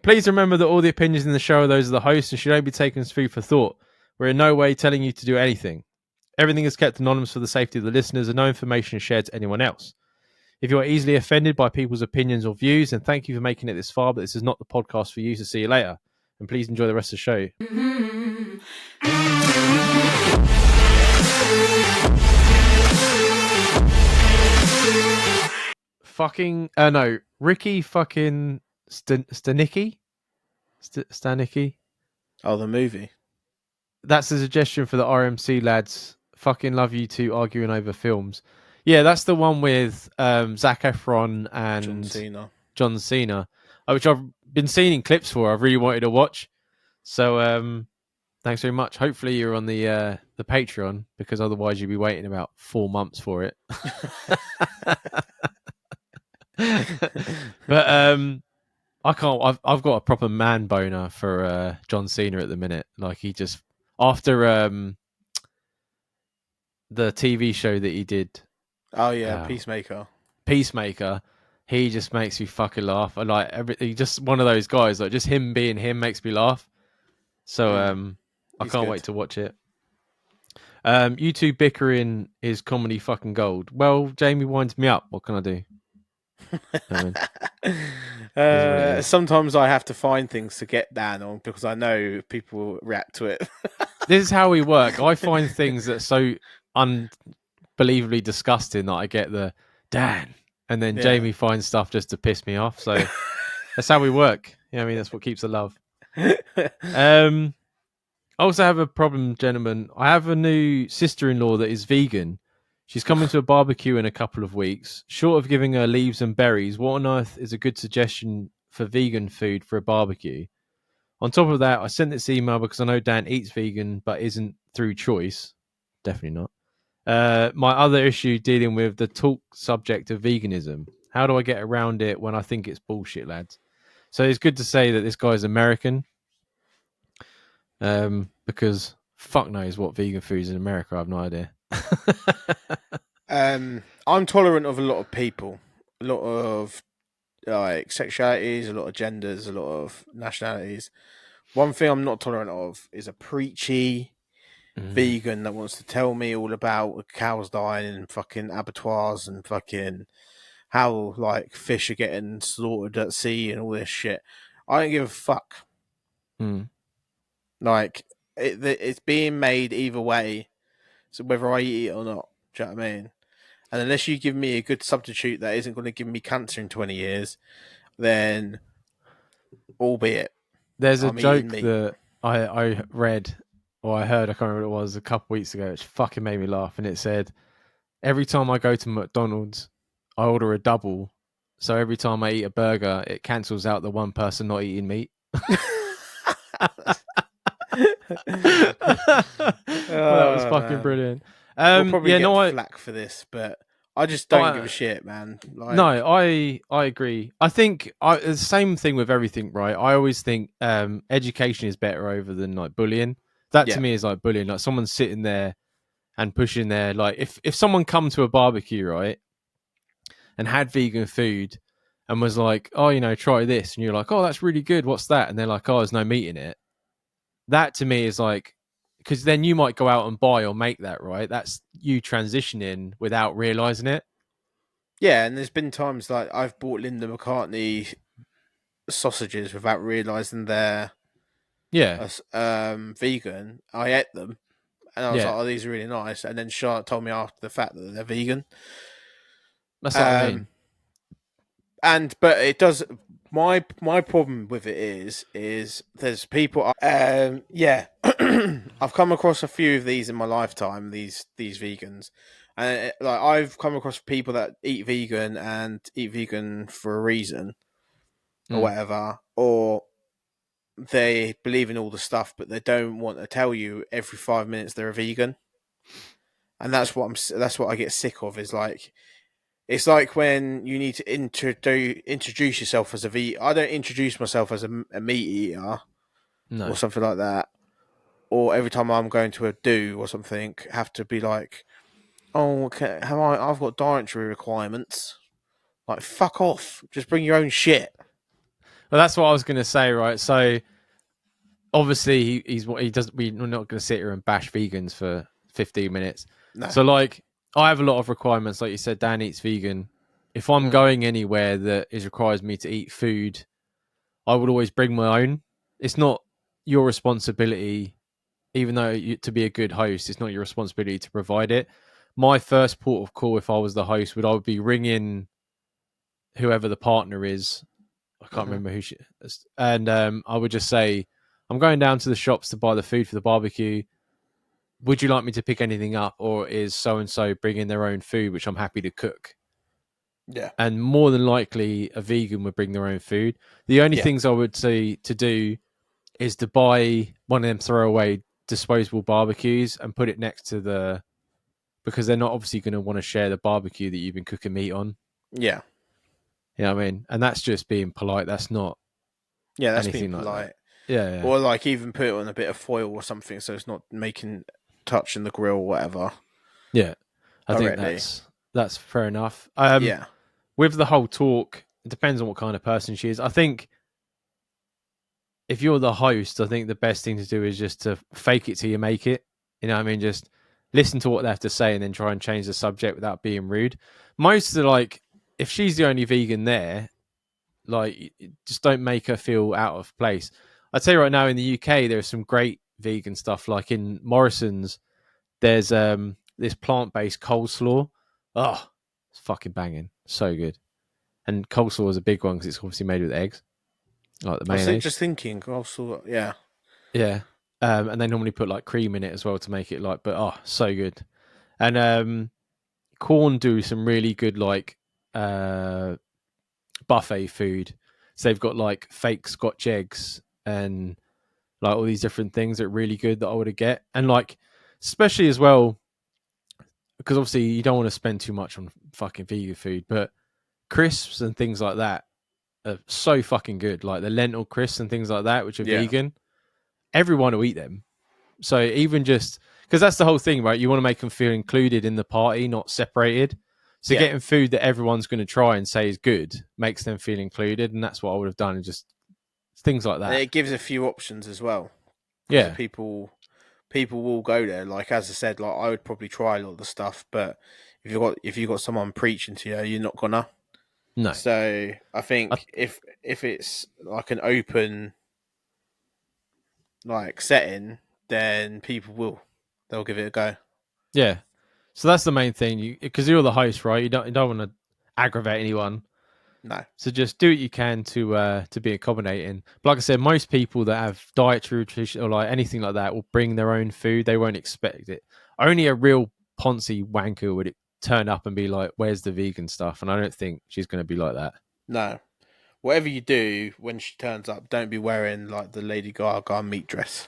Please remember that all the opinions in the show are those of the host and should only be taken as food for thought. We're in no way telling you to do anything. Everything is kept anonymous for the safety of the listeners and no information is shared to anyone else. If you are easily offended by people's opinions or views, then thank you for making it this far, but this is not the podcast for you, so see you later. And please enjoy the rest of the show. Ricky fucking Stanicki? Stanicki? Oh, the movie. That's a suggestion for the RMC lads. Fucking love you two arguing over films. Yeah, that's the one with Zac Efron and John Cena, which I've been seeing in clips for. I've really wanted to watch. So thanks very much. Hopefully you're on the Patreon, because otherwise you'll be waiting about 4 months for it. But I can't. I've got a proper man boner for John Cena at the minute. Like, he just, after the TV show that he did. Oh yeah, Peacemaker. He just makes me fucking laugh. I like everything. Just one of those guys. Like, just him being him makes me laugh. So I can't wait to watch it. You two bickering is comedy fucking gold. Well, Jamie winds me up. What can I do? Sometimes I have to find things to get down on because I know people react to it. This is how we work. I find things that are so unbelievably disgusting that I get the Dan, and then Jamie finds stuff just to piss me off. So that's how we work. I mean, that's what keeps the love. I also have a problem, gentlemen. I have a new sister-in-law that is vegan. She's coming to a barbecue in a couple of weeks. Short of giving her leaves and berries, what on earth is a good suggestion for vegan food for a barbecue? On top of that, I sent this email because I know Dan eats vegan, but isn't through choice. Definitely not. My other issue dealing with the talk subject of veganism. How do I get around it when I think it's bullshit, lads? So it's good to say that this guy's American. Because fuck knows what vegan food is in America. I have no idea. I'm tolerant of a lot of people, a lot of like sexualities, a lot of genders, a lot of nationalities. One thing I'm not tolerant of is a preachy vegan that wants to tell me all about cows dying in fucking abattoirs and fucking how like fish are getting slaughtered at sea and all this shit. I don't give a fuck. Like it's being made either way, so whether I eat it or not. Do you know what I mean? And unless you give me a good substitute that isn't going to give me cancer in 20 years, then albeit. There's a joke that I read, or I heard, I can't remember what it was, a couple weeks ago, which fucking made me laugh. And it said, every time I go to McDonald's, I order a double. So every time I eat a burger, it cancels out the one person not eating meat. That was fucking brilliant. We'll probably get flack for this, but I just don't give a shit, man. Like... No, I agree. I think the same thing with everything, right? I always think education is better over than like bullying. That to me is like bullying. Like someone's sitting there and pushing their, like, if someone come to a barbecue, right, and had vegan food and was like, oh, you know, try this, and you're like, oh, that's really good. What's that? And they're like, oh, there's no meat in it. That to me is like, because then you might go out and buy or make that, right? That's you transitioning without realizing it. Yeah, and there's been times like I've bought Linda McCartney sausages without realizing they're vegan. I ate them, and I was like, "Oh, these are really nice." And then Charlotte told me after the fact that they're vegan. That's what I mean. But it does. My problem with it is there's people. I've come across a few of these in my lifetime. These vegans, and like I've come across people that eat vegan for a reason, or whatever, or they believe in all the stuff, but they don't want to tell you every 5 minutes they're a vegan, and that's what I get sick of. Is like. It's like when you need to introduce yourself as a vegan. I don't introduce myself as a meat eater or something like that. Or every time I'm going to a do or something, have to be like, oh, okay, I've got dietary requirements. Like, fuck off. Just bring your own shit. Well, that's what I was going to say, right? So obviously he's what he does. We're not going to sit here and bash vegans for 15 minutes. No. So like, I have a lot of requirements. Like you said, Dan eats vegan. If I'm Mm. going anywhere that is requires me to eat food, I would always bring my own. It's not your responsibility, even though to be a good host, it's not your responsibility to provide it. My first port of call, if I was the host, I would be ringing whoever the partner is. I can't Mm-hmm. remember who she is, and I would just say, I'm going down to the shops to buy the food for the barbecue. Would you like me to pick anything up, or is so and so bringing their own food, which I'm happy to cook? Yeah. And more than likely, a vegan would bring their own food. The only Yeah. things I would say to do is to buy one of them throwaway disposable barbecues and put it next to the, because they're not obviously going to want to share the barbecue that you've been cooking meat on. Yeah. You know what I mean? And that's just being polite. That's not Yeah. That's being anything like that. polite. Yeah, yeah. Or like even put it on a bit of foil or something so it's not making touching the grill or whatever Yeah. I think directly. that's fair enough. Yeah. With the whole talk, it depends on what kind of person she is. I think if you're the host, I think the best thing to do is just to fake it till you make it. You know what I mean? Just listen to what they have to say and then try and change the subject without being rude. Most are like, if she's the only vegan there, like, just don't make her feel out of place. I'd say right now in the UK, there's some great vegan stuff. Like in Morrison's, there's this plant-based coleslaw. Oh, it's fucking banging. So good. And coleslaw is a big one because it's obviously made with eggs, like the I was mayonnaise. just thinking also, yeah. Yeah. And they normally put like cream in it as well to make it like, but oh, so good. And Corn do some really good like uh buffet food. So they've got like fake Scotch eggs and like all these different things that are really good that I would get. And like, especially as well, because obviously you don't want to spend too much on fucking vegan food, but crisps and things like that are so fucking good. Like the lentil crisps and things like that, which are Yeah. vegan. Everyone will eat them. So even just because that's the whole thing, right? You want to make them feel included in the party, not separated. So Yeah. getting food that everyone's going to try and say is good makes them feel included, and that's what I would have done. Just things like And that. it gives a few options as well. Because Yeah, people will go there. Like as I said, like I would probably try a lot of the stuff, but if you got someone preaching to you, you're not gonna. no, So I I, think if it's like an open like setting, then people they'll give it a go. yeah. So that's the main thing. Because you're the host, right? You don't want to aggravate anyone. No, So just do what you can to be accommodating. But like I said, most people that have dietary nutrition or like anything like that will bring their own food. They won't expect it. Only a real poncy wanker would turn up and be like, "Where's the vegan stuff?" And I don't think she's going to be like that. no. Whatever you do when she turns up, don't be wearing like the Lady Gaga meat dress.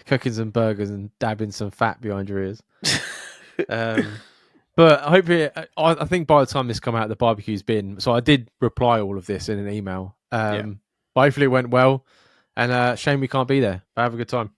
Cooking some burgers and dabbing some fat behind your ears. Um, but I hope I think by the time this come out, the barbecue's been. So I did reply all of this in an email. Yeah. But hopefully it went well. And shame we can't be there. But have a good time.